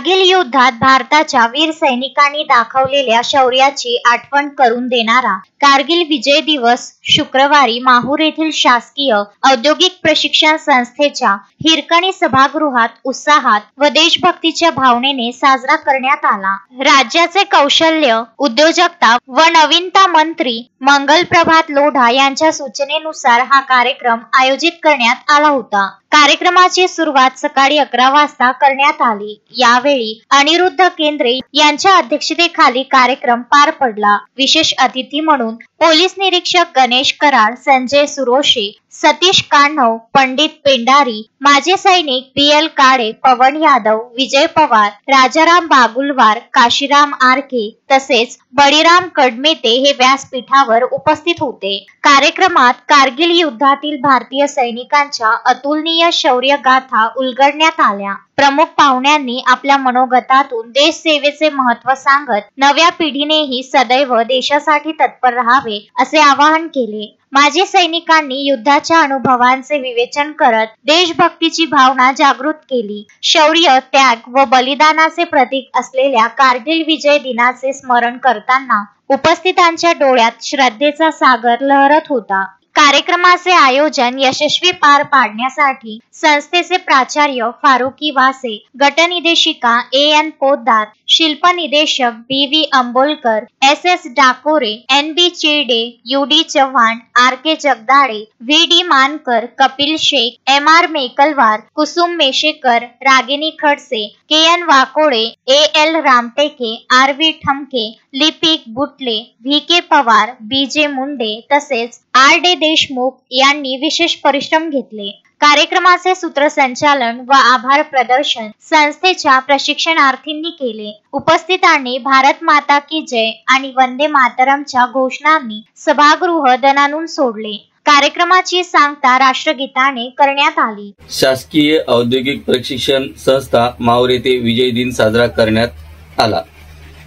कारगिल युद्धात भारताच्या वीर सैनिकांनी दाखवलेल्या शौर्याची आठवण करून देणारा कारगिल विजय दिवस शुक्रवारी माहूर येथील शासकीय औद्योगिक प्रशिक्षण संस्थेच्या हिरकणी सभागृहात उत्साहात व देशभक्तीच्या भावनेने साजरा करण्यात आला। राज्याचे कौशल्य, उद्योजकता व नवीनता मंत्री मंगल प्रभात लोढा यांच्या सूचनेनुसार हा कार्यक्रम आयोजित करण्यात आला होता। कार्यक्रमाची सुरुवात सकाळी 11 वाजता करण्यात आली। यावेळी अनिरुद्ध केंद्रे यांच्या अध्यक्षतेखाली कार्यक्रम पार पडला। विशेष अतिथी म्हणून पोलीस निरीक्षक गणेश कराड, संजय सुरोशे, सतीश कान्हव, पंडित पेंडारी, माजी सैनिक BL काळे, पवन यादव, विजय पवार, राजाराम बागुलवार, काशीराम आरके तसेच बळीराम कडमेते हे व्यासपीठावर उपस्थित होते। कार्यक्रमात कारगिल युद्धातील भारतीय सैनिकांच्या अतुलनीय शौर्य गाथा उलगडण्यात आल्या। प्रमुख पाहुण्यांनी आपल्या मनोगतातून देश सेवेचे महत्त्व सांगत नव्या पिढीनेही सदैव देशासाठी तत्पर राहावे असे आवाहन केले। माजी सैनिकांनी युद्धाच्या अनुभवांचे विवेचन करत देशभक्तीची भावना जागृत केली। शौर्य, त्याग व बलिदानाचे प्रतीक असलेल्या कारगिल विजय दिनाचे स्मरण करताना उपस्थितांच्या डोळ्यात श्रद्धेचा सागर लहरत होता। कार्यक्रमाचे आयोजन यशस्वी पार पाडण्यासाठी संस्थेचे प्राचार्य फारुकी वासे, गटनिदेशिका AN पोद्दार, शिल्प निदेशक BV अंबोलकर, SS डाकोरे, NB चेडे, UD Chavan, RK Jagdale, VD मानकर, Kapil Shaikh, MR मेकलवार, Kusum मेशेकर, Ragini Khadse, KN Wakole, AL Ramteke, RV Thamke, लिपिक बुटले, VK पवार, BJ मुंडे तसेच RD देशमुख यांनी विशेष परिश्रम घेतले। कार्यक्रमाचे सूत्रसंचालन व आभार प्रदर्शन संस्थेच्या प्रशिक्षणार्थींनी केले। उपस्थितांनी भारत माता की जय आणि वंदे मातरमच्या घोषणांनी सभागृह दणाणून सोडले। कार्यक्रमाची सांगता राष्ट्रगीताने करण्यात आली। शासकीय औद्योगिक प्रशिक्षण संस्था माहूर येथे विजय दिन साजरा करण्यात आला।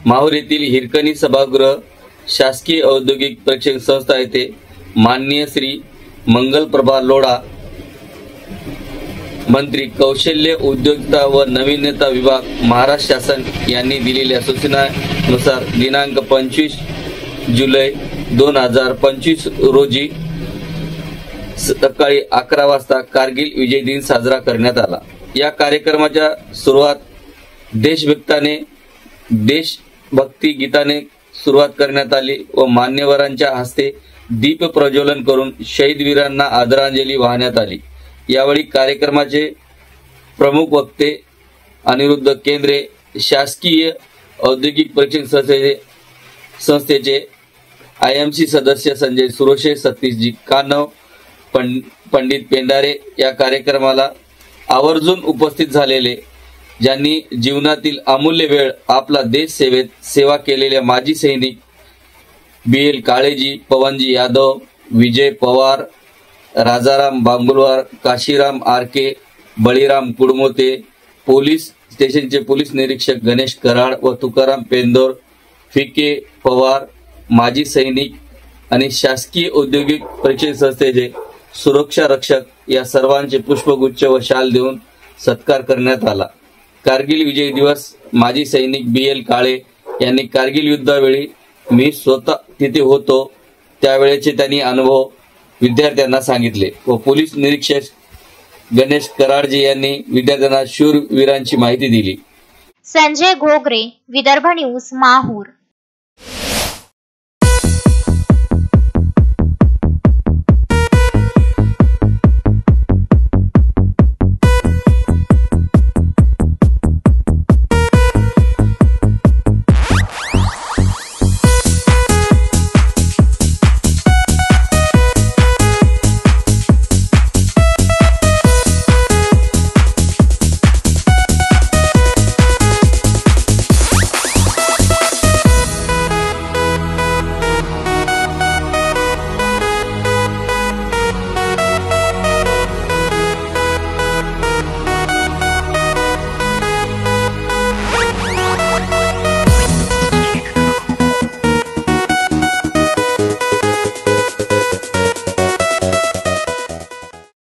माहूर येथील हिरकणी सभागृह शासकीय औद्योगिक प्रशिक्षण संस्था येथे माननीय श्री मंगल प्रभात लोढा मंत्री कौशल्य, उद्योजकता व नवीनता विभाग महाराष्ट्र शासन यांनी दिलेल्या सूचनानुसार दिनांक 25 जुलै 2025 रोजी सकाळी 11 वाजता कारगिल विजय दिन साजरा करण्यात आला। या कार्यक्रमाच्या सुरुवात देशभक्ती गीताने सुरुवात करण्यात आली व मान्यवरांच्या हस्ते दीप प्रज्वलन करून शहीद वीरांना आदरांजली वाहण्यात आली। यावेळी कार्यक्रमाचे प्रमुख वक्ते अनिरुद्ध केंद्रे, शासकीय औद्योगिक प्रशिक्षण संस्थेचे IMC सदस्य संजय सुरोशे, सतीशजी कान्हव, पंडित पेंडारे या कार्यक्रमाला आवर्जून उपस्थित झालेले, ज्यांनी जीवनातील अमूल्य वेळ आपला देश सेवेत सेवा केलेल्या माजी सैनिक BL काळेजी, Pawan ji Yadav, Vijay Pawar, Rajaram बागुलवार, Kashiram RK, Baliram कुडमोते, police स्टेशनचे पोलीस निरीक्षक गणेश कराड व तुकाराम पेंदोर, VK पवार, माजी सैनिक आणि शासकीय औद्योगिक प्रशिक्षण संस्थेचे सुरक्षा रक्षक या सर्वांचे पुष्पगुच्छ व शाल देऊन सत्कार करण्यात आला। कारगिल विजय दिवस माजी सैनिक BL काळे यांनी कारगिल युद्धावेळी मी स्वतः तिथे होतो त्यावेळेचे त्यांनी अनुभव विद्यार्थ्यांना सांगितले व पोलीस निरीक्षक गणेश कराडजी यांनी विद्यार्थ्यांना शूरवीरांची माहिती दिली। संजय घोगरे, विदर्भ न्यूज, माहूर।